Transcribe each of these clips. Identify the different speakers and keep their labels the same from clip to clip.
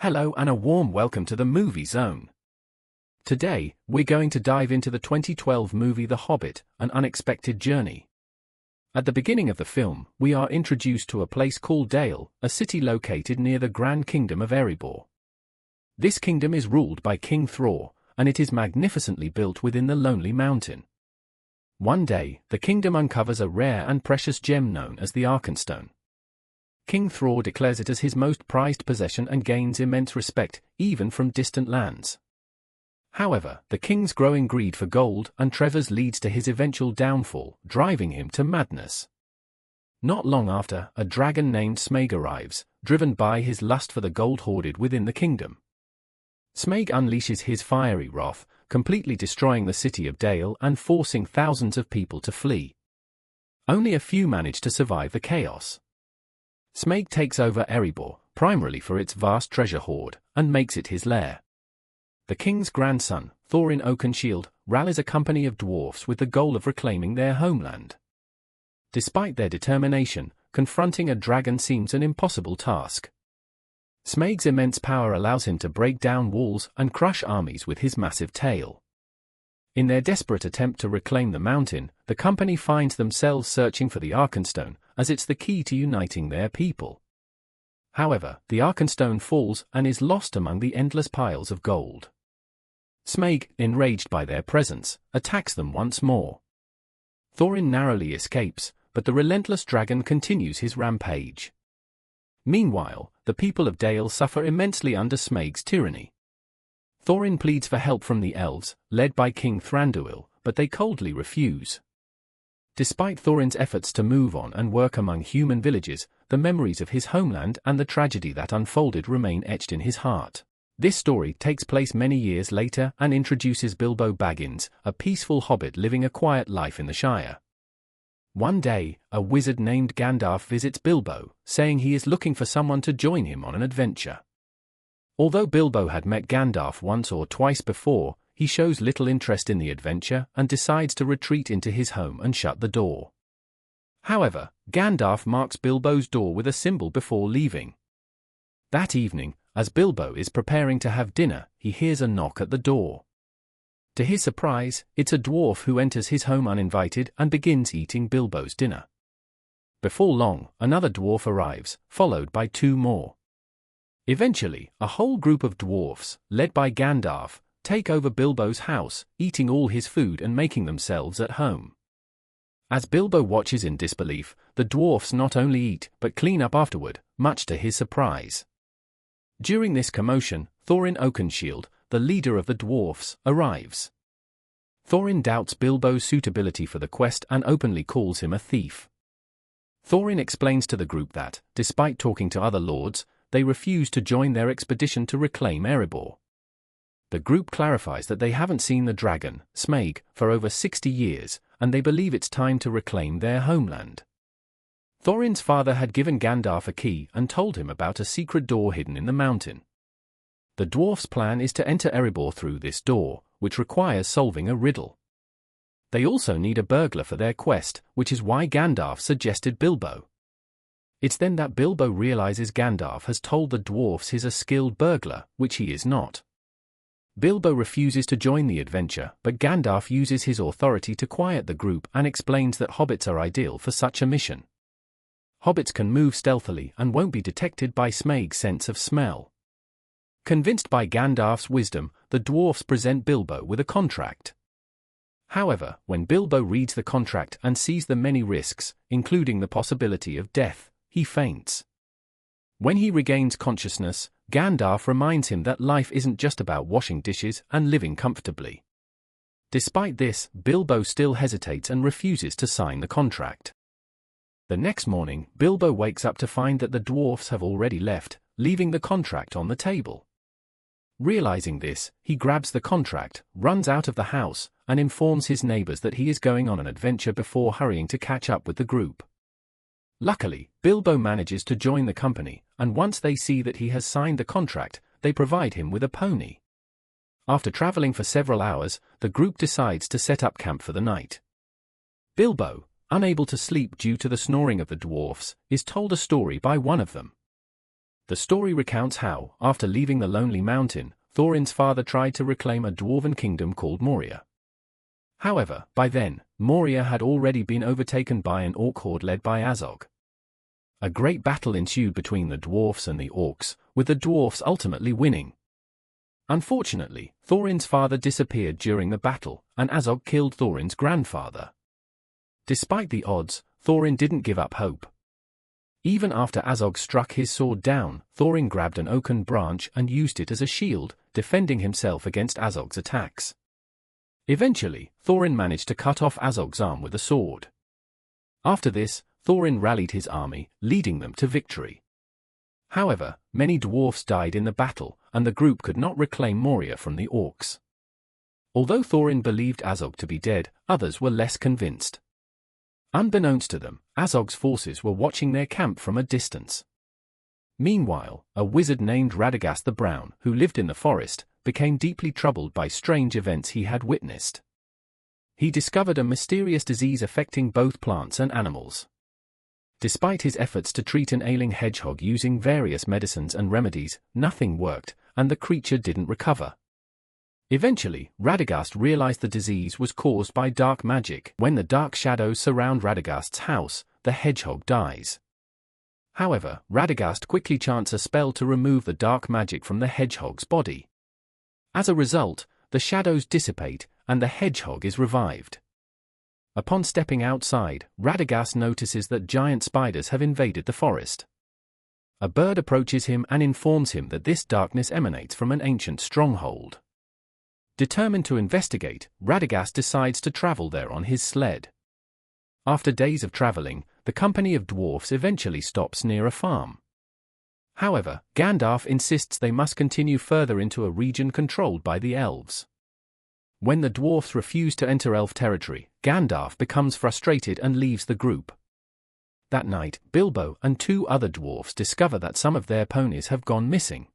Speaker 1: Hello and a warm welcome to the Movie Zone. Today, we're going to dive into the 2012 movie The Hobbit, An Unexpected Journey. At the beginning of the film, we are introduced to a place called Dale, a city located near the Grand Kingdom of Erebor. This kingdom is ruled by King Thror, and it is magnificently built within the Lonely Mountain. One day, the kingdom uncovers a rare and precious gem known as the Arkenstone. King Thror declares it as his most prized possession and gains immense respect, even from distant lands. However, the king's growing greed for gold and treasures leads to his eventual downfall, driving him to madness. Not long after, a dragon named Smaug arrives, driven by his lust for the gold hoarded within the kingdom. Smaug unleashes his fiery wrath, completely destroying the city of Dale and forcing thousands of people to flee. Only a few manage to survive the chaos. Smaug takes over Erebor, primarily for its vast treasure hoard, and makes it his lair. The king's grandson, Thorin Oakenshield, rallies a company of dwarves with the goal of reclaiming their homeland. Despite their determination, confronting a dragon seems an impossible task. Smaug's immense power allows him to break down walls and crush armies with his massive tail. In their desperate attempt to reclaim the mountain, the company finds themselves searching for the Arkenstone, as it's the key to uniting their people. However, the Arkenstone falls and is lost among the endless piles of gold. Smaug, enraged by their presence, attacks them once more. Thorin narrowly escapes, but the relentless dragon continues his rampage. Meanwhile, the people of Dale suffer immensely under Smaug's tyranny. Thorin pleads for help from the elves, led by King Thranduil, but they coldly refuse. Despite Thorin's efforts to move on and work among human villages, the memories of his homeland and the tragedy that unfolded remain etched in his heart. This story takes place many years later and introduces Bilbo Baggins, a peaceful hobbit living a quiet life in the Shire. One day, a wizard named Gandalf visits Bilbo, saying he is looking for someone to join him on an adventure. Although Bilbo had met Gandalf once or twice before, he shows little interest in the adventure and decides to retreat into his home and shut the door. However, Gandalf marks Bilbo's door with a symbol before leaving. That evening, as Bilbo is preparing to have dinner, he hears a knock at the door. To his surprise, it's a dwarf who enters his home uninvited and begins eating Bilbo's dinner. Before long, another dwarf arrives, followed by two more. Eventually, a whole group of dwarfs, led by Gandalf, take over Bilbo's house, eating all his food and making themselves at home. As Bilbo watches in disbelief, the dwarfs not only eat but clean up afterward, much to his surprise. During this commotion, Thorin Oakenshield, the leader of the dwarfs, arrives. Thorin doubts Bilbo's suitability for the quest and openly calls him a thief. Thorin explains to the group that, despite talking to other lords, they refuse to join their expedition to reclaim Erebor. The group clarifies that they haven't seen the dragon, Smaug, for over 60 years, and they believe it's time to reclaim their homeland. Thorin's father had given Gandalf a key and told him about a secret door hidden in the mountain. The dwarfs' plan is to enter Erebor through this door, which requires solving a riddle. They also need a burglar for their quest, which is why Gandalf suggested Bilbo. It's then that Bilbo realizes Gandalf has told the dwarfs he's a skilled burglar, which he is not. Bilbo refuses to join the adventure, but Gandalf uses his authority to quiet the group and explains that hobbits are ideal for such a mission. Hobbits can move stealthily and won't be detected by Smaug's sense of smell. Convinced by Gandalf's wisdom, the dwarfs present Bilbo with a contract. However, when Bilbo reads the contract and sees the many risks, including the possibility of death, he faints. When he regains consciousness, Gandalf reminds him that life isn't just about washing dishes and living comfortably. Despite this, Bilbo still hesitates and refuses to sign the contract. The next morning, Bilbo wakes up to find that the dwarfs have already left, leaving the contract on the table. Realizing this, he grabs the contract, runs out of the house, and informs his neighbors that he is going on an adventure before hurrying to catch up with the group. Luckily, Bilbo manages to join the company, and once they see that he has signed the contract, they provide him with a pony. After traveling for several hours, the group decides to set up camp for the night. Bilbo, unable to sleep due to the snoring of the dwarfs, is told a story by one of them. The story recounts how, after leaving the lonely mountain, Thorin's father tried to reclaim a dwarven kingdom called Moria. However, by then, Moria had already been overtaken by an orc horde led by Azog. A great battle ensued between the dwarfs and the orcs, with the dwarfs ultimately winning. Unfortunately, Thorin's father disappeared during the battle, and Azog killed Thorin's grandfather. Despite the odds, Thorin didn't give up hope. Even after Azog struck his sword down, Thorin grabbed an oaken branch and used it as a shield, defending himself against Azog's attacks. Eventually, Thorin managed to cut off Azog's arm with a sword. After this, Thorin rallied his army, leading them to victory. However, many dwarfs died in the battle, and the group could not reclaim Moria from the orcs. Although Thorin believed Azog to be dead, others were less convinced. Unbeknownst to them, Azog's forces were watching their camp from a distance. Meanwhile, a wizard named Radagast the Brown, who lived in the forest, became deeply troubled by strange events he had witnessed. He discovered a mysterious disease affecting both plants and animals. Despite his efforts to treat an ailing hedgehog using various medicines and remedies, nothing worked, and the creature didn't recover. Eventually, Radagast realized the disease was caused by dark magic. When the dark shadows surround Radagast's house, the hedgehog dies. However, Radagast quickly chants a spell to remove the dark magic from the hedgehog's body. As a result, the shadows dissipate, and the hedgehog is revived. Upon stepping outside, Radagast notices that giant spiders have invaded the forest. A bird approaches him and informs him that this darkness emanates from an ancient stronghold. Determined to investigate, Radagast decides to travel there on his sled. After days of traveling, the company of dwarfs eventually stops near a farm. However, Gandalf insists they must continue further into a region controlled by the elves. When the dwarfs refuse to enter elf territory, Gandalf becomes frustrated and leaves the group. That night, Bilbo and two other dwarfs discover that some of their ponies have gone missing.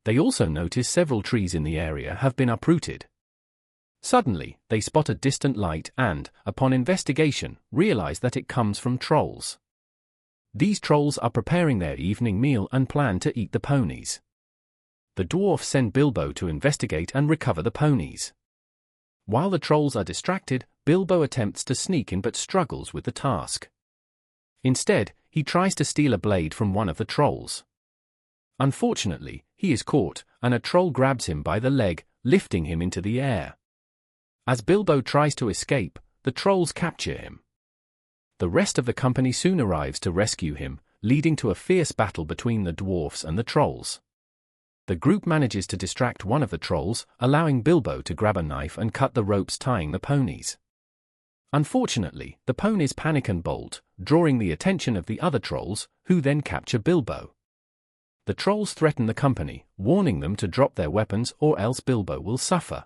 Speaker 1: They also notice several trees in the area have been uprooted. Suddenly, they spot a distant light and, upon investigation, realize that it comes from trolls. These trolls are preparing their evening meal and plan to eat the ponies. The dwarfs send Bilbo to investigate and recover the ponies. While the trolls are distracted, Bilbo attempts to sneak in but struggles with the task. Instead, he tries to steal a blade from one of the trolls. Unfortunately, he is caught, and a troll grabs him by the leg, lifting him into the air. As Bilbo tries to escape, the trolls capture him. The rest of the company soon arrives to rescue him, leading to a fierce battle between the dwarfs and the trolls. The group manages to distract one of the trolls, allowing Bilbo to grab a knife and cut the ropes tying the ponies. Unfortunately, the ponies panic and bolt, drawing the attention of the other trolls, who then capture Bilbo. The trolls threaten the company, warning them to drop their weapons or else Bilbo will suffer.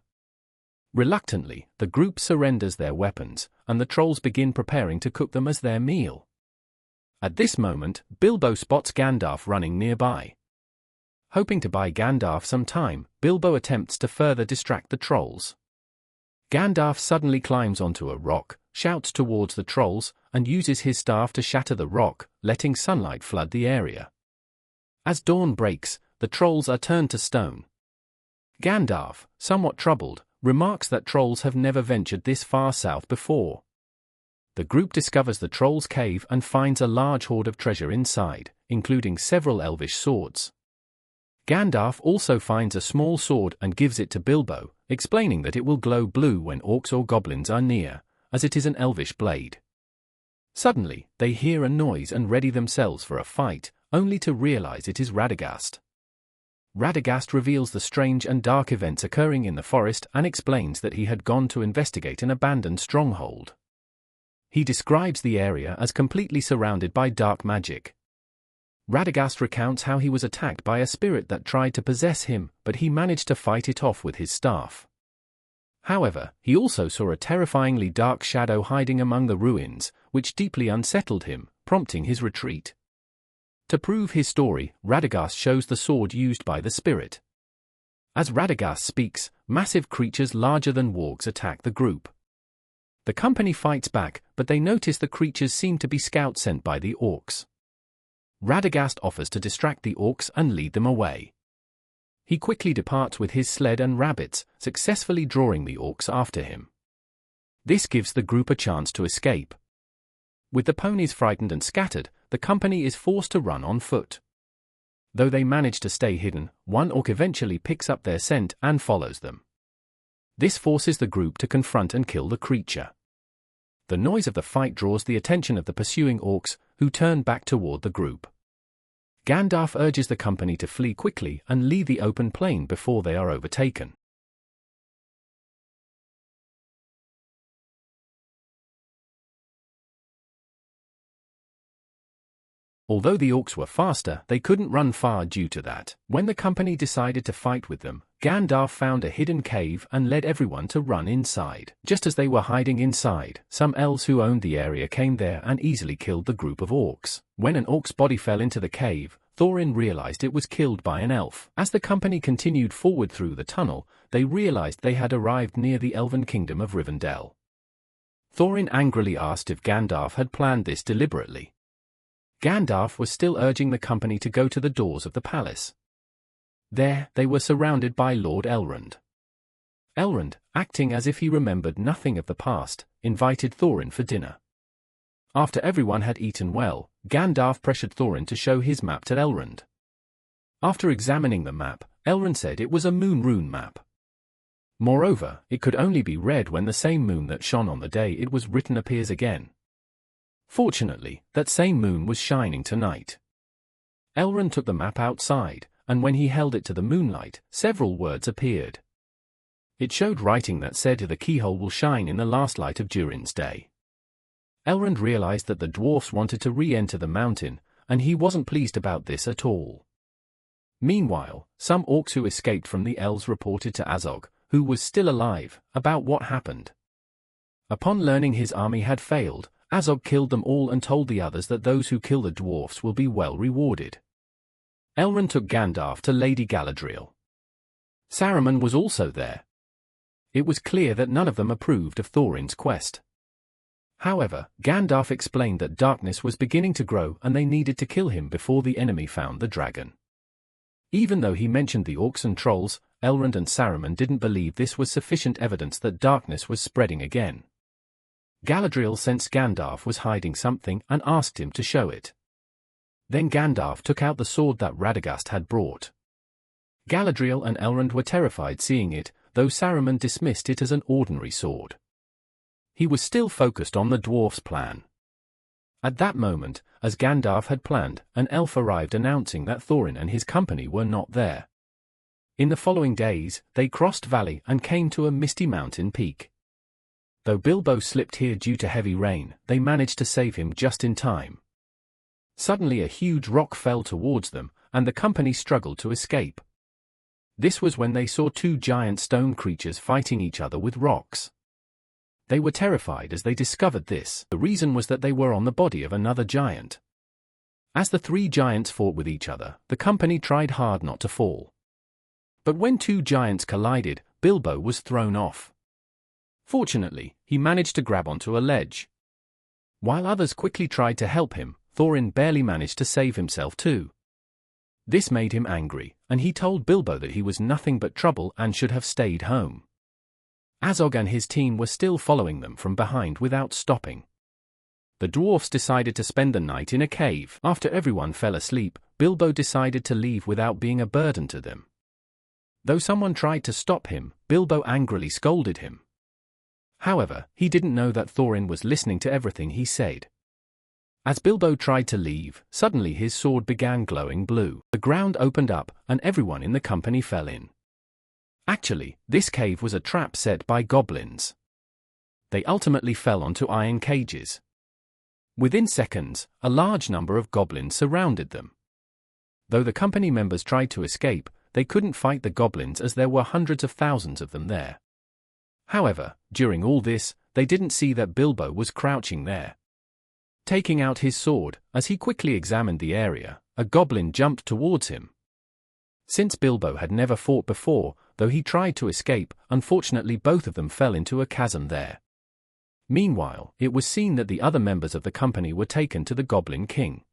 Speaker 1: Reluctantly, the group surrenders their weapons, and the trolls begin preparing to cook them as their meal. At this moment, Bilbo spots Gandalf running nearby. Hoping to buy Gandalf some time, Bilbo attempts to further distract the trolls. Gandalf suddenly climbs onto a rock, shouts towards the trolls, and uses his staff to shatter the rock, letting sunlight flood the area. As dawn breaks, the trolls are turned to stone. Gandalf, somewhat troubled, remarks that trolls have never ventured this far south before. The group discovers the trolls' cave and finds a large hoard of treasure inside, including several elvish swords. Gandalf also finds a small sword and gives it to Bilbo, explaining that it will glow blue when orcs or goblins are near, as it is an elvish blade. Suddenly, they hear a noise and ready themselves for a fight, only to realize it is Radagast. Radagast reveals the strange and dark events occurring in the forest and explains that he had gone to investigate an abandoned stronghold. He describes the area as completely surrounded by dark magic. Radagast recounts how he was attacked by a spirit that tried to possess him, but he managed to fight it off with his staff. However, he also saw a terrifyingly dark shadow hiding among the ruins, which deeply unsettled him, prompting his retreat. To prove his story, Radagast shows the sword used by the spirit. As Radagast speaks, massive creatures larger than wargs attack the group. The company fights back, but they notice the creatures seem to be scouts sent by the orcs. Radagast offers to distract the orcs and lead them away. He quickly departs with his sled and rabbits, successfully drawing the orcs after him. This gives the group a chance to escape. With the ponies frightened and scattered, the company is forced to run on foot. Though they manage to stay hidden, one orc eventually picks up their scent and follows them. This forces the group to confront and kill the creature. The noise of the fight draws the attention of the pursuing orcs, who turn back toward the group. Gandalf urges the company to flee quickly and leave the open plain before they are overtaken. Although the orcs were faster, they couldn't run far due to that. When the company decided to fight with them, Gandalf found a hidden cave and led everyone to run inside. Just as they were hiding inside, some elves who owned the area came there and easily killed the group of orcs. When an orc's body fell into the cave, Thorin realized it was killed by an elf. As the company continued forward through the tunnel, they realized they had arrived near the elven kingdom of Rivendell. Thorin angrily asked if Gandalf had planned this deliberately. Gandalf was still urging the company to go to the doors of the palace. There, they were surrounded by Lord Elrond. Elrond, acting as if he remembered nothing of the past, invited Thorin for dinner. After everyone had eaten well, Gandalf pressured Thorin to show his map to Elrond. After examining the map, Elrond said it was a moon rune map. Moreover, it could only be read when the same moon that shone on the day it was written appears again. Fortunately, that same moon was shining tonight. Elrond took the map outside, and when he held it to the moonlight, several words appeared. It showed writing that said the keyhole will shine in the last light of Durin's day. Elrond realized that the dwarfs wanted to re-enter the mountain, and he wasn't pleased about this at all. Meanwhile, some orcs who escaped from the elves reported to Azog, who was still alive, about what happened. Upon learning his army had failed, Azog killed them all and told the others that those who kill the dwarfs will be well rewarded. Elrond took Gandalf to Lady Galadriel. Saruman was also there. It was clear that none of them approved of Thorin's quest. However, Gandalf explained that darkness was beginning to grow and they needed to kill him before the enemy found the dragon. Even though he mentioned the orcs and trolls, Elrond and Saruman didn't believe this was sufficient evidence that darkness was spreading again. Galadriel sensed Gandalf was hiding something and asked him to show it. Then Gandalf took out the sword that Radagast had brought. Galadriel and Elrond were terrified seeing it, though Saruman dismissed it as an ordinary sword. He was still focused on the dwarf's plan. At that moment, as Gandalf had planned, an elf arrived announcing that Thorin and his company were not there. In the following days, they crossed valley and came to a misty mountain peak. Though Bilbo slipped here due to heavy rain, they managed to save him just in time. Suddenly a huge rock fell towards them, and the company struggled to escape. This was when they saw two giant stone creatures fighting each other with rocks. They were terrified as they discovered this. The reason was that they were on the body of another giant. As the three giants fought with each other, the company tried hard not to fall. But when two giants collided, Bilbo was thrown off. Fortunately, he managed to grab onto a ledge. While others quickly tried to help him, Thorin barely managed to save himself too. This made him angry, and he told Bilbo that he was nothing but trouble and should have stayed home. Azog and his team were still following them from behind without stopping. The dwarfs decided to spend the night in a cave. After everyone fell asleep, Bilbo decided to leave without being a burden to them. Though someone tried to stop him, Bilbo angrily scolded him. However, he didn't know that Thorin was listening to everything he said. As Bilbo tried to leave, suddenly his sword began glowing blue. The ground opened up, and everyone in the company fell in. Actually, this cave was a trap set by goblins. They ultimately fell onto iron cages. Within seconds, a large number of goblins surrounded them. Though the company members tried to escape, they couldn't fight the goblins as there were hundreds of thousands of them there. However, during all this, they didn't see that Bilbo was crouching there. Taking out his sword, as he quickly examined the area, a goblin jumped towards him. Since Bilbo had never fought before, though he tried to escape, unfortunately both of them fell into a chasm there. Meanwhile, it was seen that the other members of the company were taken to the Goblin King.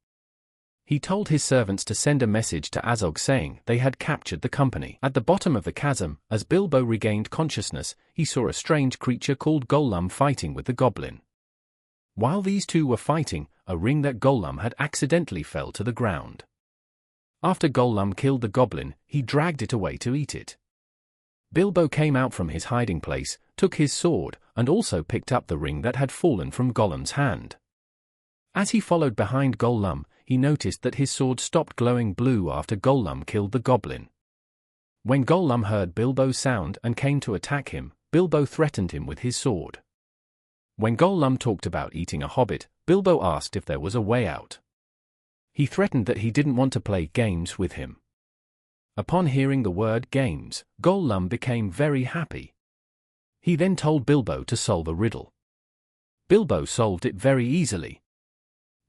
Speaker 1: He told his servants to send a message to Azog saying they had captured the company. At the bottom of the chasm, as Bilbo regained consciousness, he saw a strange creature called Gollum fighting with the goblin. While these two were fighting, a ring that Gollum had accidentally fell to the ground. After Gollum killed the goblin, he dragged it away to eat it. Bilbo came out from his hiding place, took his sword, and also picked up the ring that had fallen from Gollum's hand. As he followed behind Gollum, he noticed that his sword stopped glowing blue after Gollum killed the goblin. When Gollum heard Bilbo's sound and came to attack him, Bilbo threatened him with his sword. When Gollum talked about eating a hobbit, Bilbo asked if there was a way out. He threatened that he didn't want to play games with him. Upon hearing the word games, Gollum became very happy. He then told Bilbo to solve a riddle. Bilbo solved it very easily.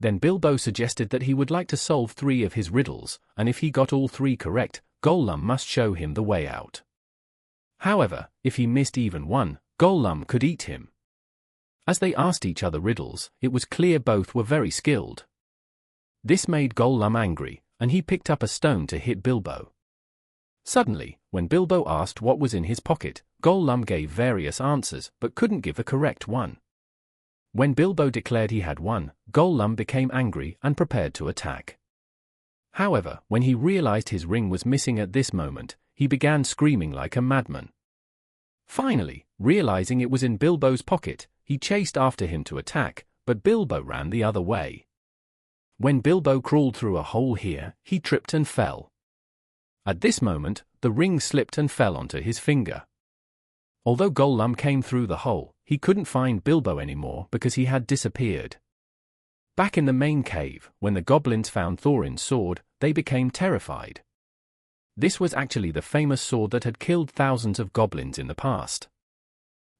Speaker 1: Then Bilbo suggested that he would like to solve 3 of his riddles, and if he got all 3 correct, Gollum must show him the way out. However, if he missed even one, Gollum could eat him. As they asked each other riddles, it was clear both were very skilled. This made Gollum angry, and he picked up a stone to hit Bilbo. Suddenly, when Bilbo asked what was in his pocket, Gollum gave various answers but couldn't give a correct one. When Bilbo declared he had won, Gollum became angry and prepared to attack. However, when he realized his ring was missing at this moment, he began screaming like a madman. Finally, realizing it was in Bilbo's pocket, he chased after him to attack, but Bilbo ran the other way. When Bilbo crawled through a hole here, he tripped and fell. At this moment, the ring slipped and fell onto his finger. Although Gollum came through the hole, he couldn't find Bilbo anymore because he had disappeared. Back in the main cave, when the goblins found Thorin's sword, they became terrified. This was actually the famous sword that had killed thousands of goblins in the past.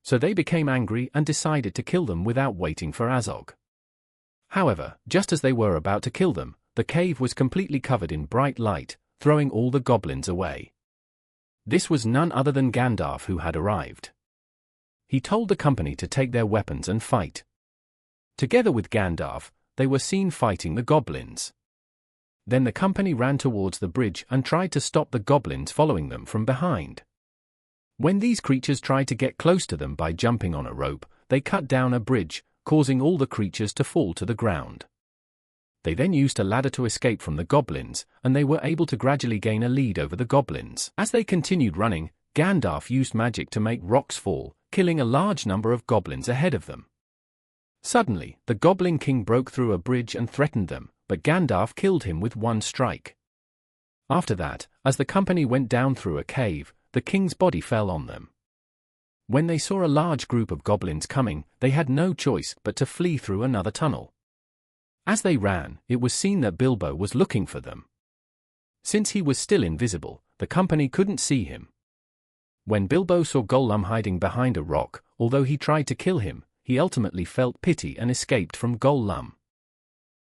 Speaker 1: So they became angry and decided to kill them without waiting for Azog. However, just as they were about to kill them, the cave was completely covered in bright light, throwing all the goblins away. This was none other than Gandalf who had arrived. He told the company to take their weapons and fight. Together with Gandalf, they were seen fighting the goblins. Then the company ran towards the bridge and tried to stop the goblins following them from behind. When these creatures tried to get close to them by jumping on a rope, they cut down a bridge, causing all the creatures to fall to the ground. They then used a ladder to escape from the goblins, and they were able to gradually gain a lead over the goblins. As they continued running, Gandalf used magic to make rocks fall, killing a large number of goblins ahead of them. Suddenly, the Goblin King broke through a bridge and threatened them, but Gandalf killed him with one strike. After that, as the company went down through a cave, the king's body fell on them. When they saw a large group of goblins coming, they had no choice but to flee through another tunnel. As they ran, it was seen that Bilbo was looking for them. Since he was still invisible, the company couldn't see him. When Bilbo saw Gollum hiding behind a rock, although he tried to kill him, he ultimately felt pity and escaped from Gollum.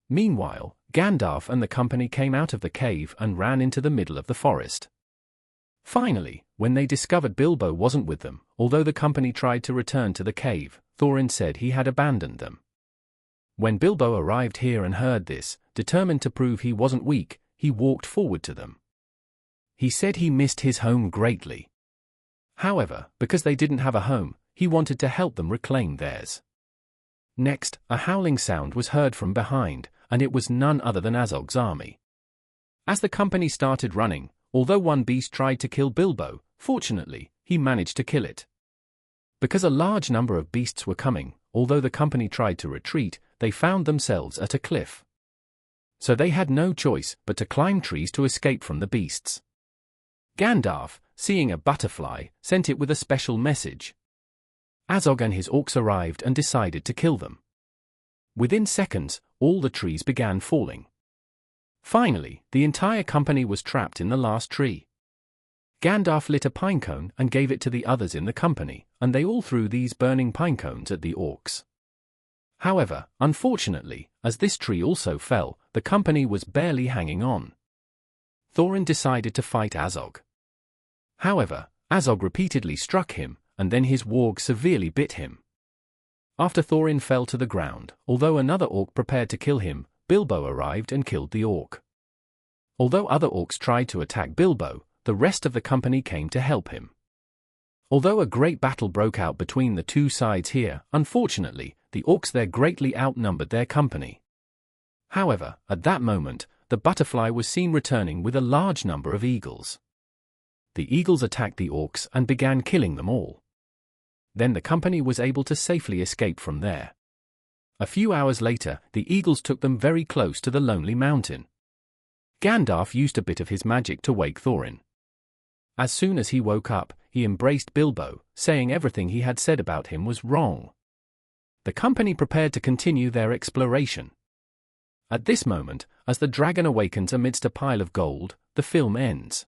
Speaker 1: Meanwhile, Gandalf and the company came out of the cave and ran into the middle of the forest. Finally, when they discovered Bilbo wasn't with them, although the company tried to return to the cave, Thorin said he had abandoned them. When Bilbo arrived here and heard this, determined to prove he wasn't weak, he walked forward to them. He said he missed his home greatly. However, because they didn't have a home, he wanted to help them reclaim theirs. Next, a howling sound was heard from behind, and it was none other than Azog's army. As the company started running, although one beast tried to kill Bilbo, fortunately, he managed to kill it. Because a large number of beasts were coming, although the company tried to retreat, they found themselves at a cliff. So they had no choice but to climb trees to escape from the beasts. Gandalf, seeing a butterfly, sent it with a special message. Azog and his orcs arrived and decided to kill them. Within seconds, all the trees began falling. Finally, the entire company was trapped in the last tree. Gandalf lit a pinecone and gave it to the others in the company, and they all threw these burning pinecones at the orcs. However, unfortunately, as this tree also fell, the company was barely hanging on. Thorin decided to fight Azog. However, Azog repeatedly struck him, and then his warg severely bit him. After Thorin fell to the ground, although another orc prepared to kill him, Bilbo arrived and killed the orc. Although other orcs tried to attack Bilbo, the rest of the company came to help him. Although a great battle broke out between the two sides here, unfortunately, the orcs there greatly outnumbered their company. However, at that moment, the butterfly was seen returning with a large number of eagles. The eagles attacked the orcs and began killing them all. Then the company was able to safely escape from there. A few hours later, the eagles took them very close to the lonely mountain. Gandalf used a bit of his magic to wake Thorin. As soon as he woke up, he embraced Bilbo, saying everything he had said about him was wrong. The company prepared to continue their exploration. At this moment, as the dragon awakens amidst a pile of gold, the film ends.